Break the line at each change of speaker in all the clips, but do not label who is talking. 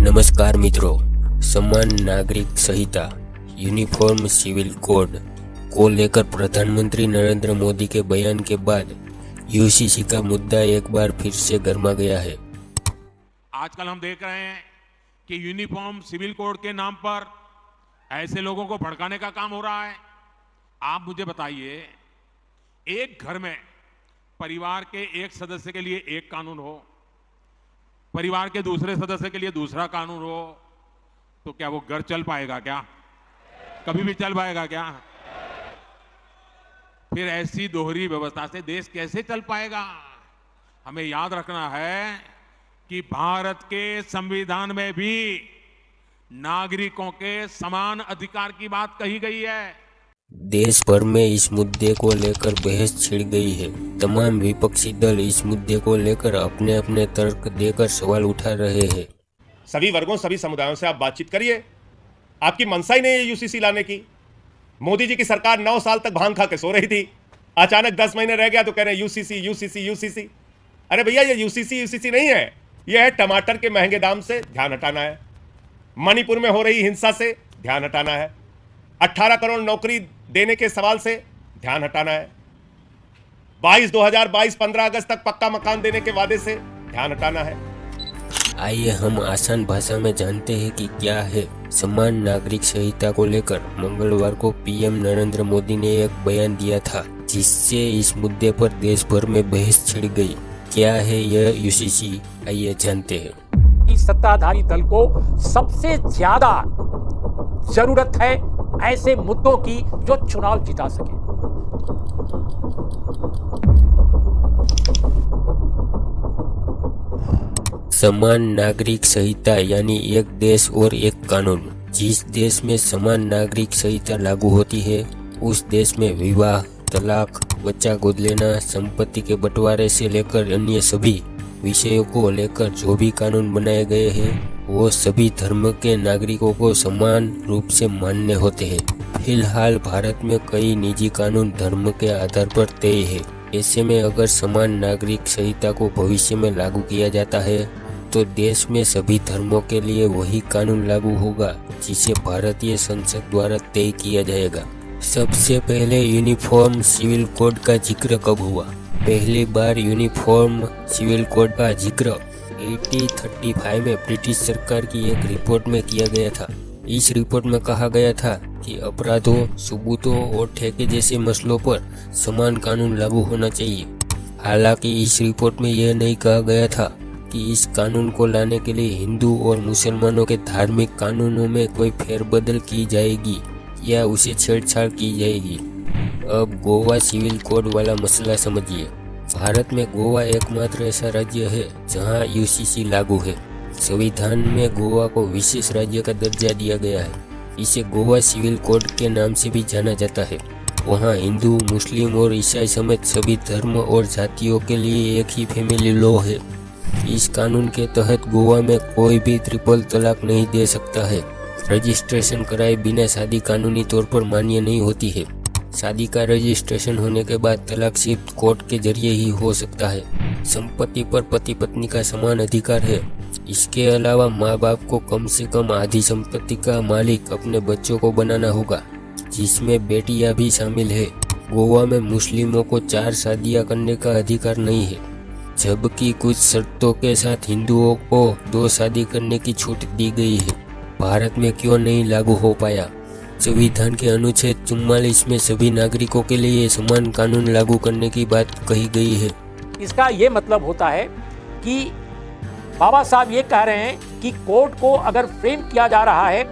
नमस्कार मित्रों, समान नागरिक संहिता यूनिफॉर्म सिविल कोड को लेकर प्रधानमंत्री नरेंद्र मोदी के बयान के बाद यूसीसी का मुद्दा एक बार फिर से गर्मा गया है।
आजकल हम देख रहे हैं कि यूनिफॉर्म सिविल कोड के नाम पर ऐसे लोगों को भड़काने का काम हो रहा है। आप मुझे बताइए, एक घर में परिवार के एक सदस्य के लिए एक कानून हो, परिवार के दूसरे सदस्य के लिए दूसरा कानून हो, तो क्या वो घर चल पाएगा? क्या कभी भी चल पाएगा? क्या फिर ऐसी दोहरी व्यवस्था से देश कैसे चल पाएगा? हमें याद रखना है कि भारत के संविधान में भी नागरिकों के समान अधिकार की बात कही गई है।
देश भर में इस मुद्दे को लेकर बहस छिड़ गई है। तमाम विपक्षी दल इस मुद्दे को लेकर अपने अपने तर्क देकर सवाल उठा रहे हैं।
सभी वर्गों, सभी समुदायों से आप बातचीत करिए। आपकी मंशा ही नहीं है यूसीसी लाने की। मोदी जी की सरकार 9 साल तक भांग खा के सो रही थी, अचानक 10 महीने रह गया तो कह रहे हैं यूसीसी यूसीसी यूसीसी। अरे भैया, ये यूसीसी नहीं है, ये है टमाटर के महंगे दाम से ध्यान हटाना है, मणिपुर में हो रही हिंसा से ध्यान हटाना है, 18 करोड़ नौकरी देने के सवाल से ध्यान हटाना है, 2022 15 अगस्त तक पक्का मकान देने के वादे से ध्यान हटाना है।
आइए हम आसान भाषा में जानते हैं कि क्या है समान नागरिक संहिता को लेकर मंगलवार को पीएम नरेंद्र मोदी ने एक बयान दिया था, जिससे इस मुद्दे पर देश भर में बहस छिड़ गई। क्या है यह यूसीसी, आइए जानते हैं।
इस सत्ताधारी दल को सबसे ज्यादा जरूरत है ऐसे मुद्दों की जो चुनाव जिता सके।
समान नागरिक संहिता यानी एक देश और एक कानून। जिस देश में समान नागरिक संहिता लागू होती है, उस देश में विवाह, तलाक, बच्चा गोद लेना, संपत्ति के बंटवारे से लेकर अन्य सभी विषयों को लेकर जो भी कानून बनाए गए हैं, वो सभी धर्म के नागरिकों को समान रूप से मान्य होते हैं। फिलहाल भारत में कई निजी कानून धर्म के आधार पर तय है। ऐसे में अगर समान नागरिक संहिता को भविष्य में लागू किया जाता है तो देश में सभी धर्मों के लिए वही कानून लागू होगा जिसे भारतीय संसद द्वारा तय किया जाएगा। सबसे पहले यूनिफॉर्म सिविल कोड का जिक्र कब हुआ? पहली बार यूनिफॉर्म सिविल कोड का जिक्र 1835 में ब्रिटिश सरकार की एक रिपोर्ट में किया गया था। इस रिपोर्ट में कहा गया था कि अपराधों, सबूतों और ठेके जैसे मसलों पर समान कानून लागू होना चाहिए। हालांकि इस रिपोर्ट में यह नहीं कहा गया था कि इस कानून को लाने के लिए हिंदू और मुसलमानों के धार्मिक कानूनों में कोई फेरबदल की जाएगी या उसे छेड़छाड़ की जाएगी। अब गोवा सिविल कोड वाला मसला समझिए। भारत में गोवा एकमात्र ऐसा राज्य है जहां यूसीसी लागू है। संविधान में गोवा को विशेष राज्य का दर्जा दिया गया है। इसे गोवा सिविल कोड के नाम से भी जाना जाता है। वहां हिंदू, मुस्लिम और ईसाई समेत सभी धर्म और जातियों के लिए एक ही फैमिली लॉ है। इस कानून के तहत गोवा में कोई भी ट्रिपल तलाक नहीं दे सकता है। रजिस्ट्रेशन कराए बिना शादी कानूनी तौर पर मान्य नहीं होती है। शादी का रजिस्ट्रेशन होने के बाद तलाक सिर्फ कोर्ट के जरिए ही हो सकता है। संपत्ति पर पति पत्नी का समान अधिकार है। इसके अलावा माँ बाप को कम से कम आधी संपत्ति का मालिक अपने बच्चों को बनाना होगा, जिसमें बेटियां भी शामिल है। गोवा में मुस्लिमों को 4 शादियां करने का अधिकार नहीं है, जबकि कुछ शर्तों के साथ हिंदुओं को 2 शादी करने की छूट दी गई है। भारत में क्यों नहीं लागू हो पाया? संविधान के अनुच्छेद 44 में सभी नागरिकों के लिए समान कानून लागू करने की बात कही गई है।
इसका ये मतलब होता है कि बाबा साहब ये कह रहे हैं कि कोर्ट को अगर फ्रेम किया जा रहा है,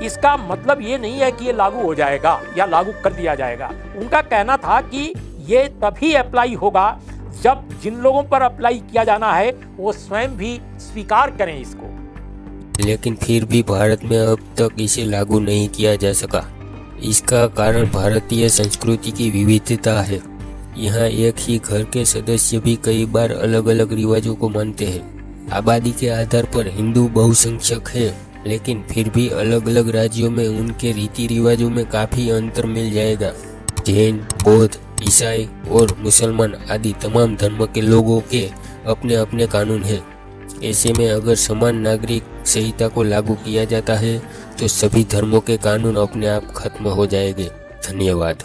इसका मतलब ये नहीं है कि ये लागू हो जाएगा या लागू कर दिया जाएगा। उनका कहना था कि ये तभी अप्लाई होगा जब जिन लोगों पर अप्लाई किया जाना है वो स्वयं भी स्वीकार करें इसको।
लेकिन फिर भी भारत में अब तक इसे लागू नहीं किया जा सका। इसका कारण भारतीय संस्कृति की विविधता है। यहाँ एक ही घर के सदस्य भी कई बार अलग अलग रिवाजों को मानते हैं। आबादी के आधार पर हिंदू बहुसंख्यक है, लेकिन फिर भी अलग अलग राज्यों में उनके रीति रिवाजों में काफी अंतर मिल जाएगा। जैन, बौद्ध, ईसाई और मुसलमान आदि तमाम धर्म के लोगों के अपने अपने कानून हैं। ऐसे में अगर समान नागरिक संहिता को लागू किया जाता है तो सभी धर्मों के कानून अपने आप खत्म हो जाएंगे। धन्यवाद।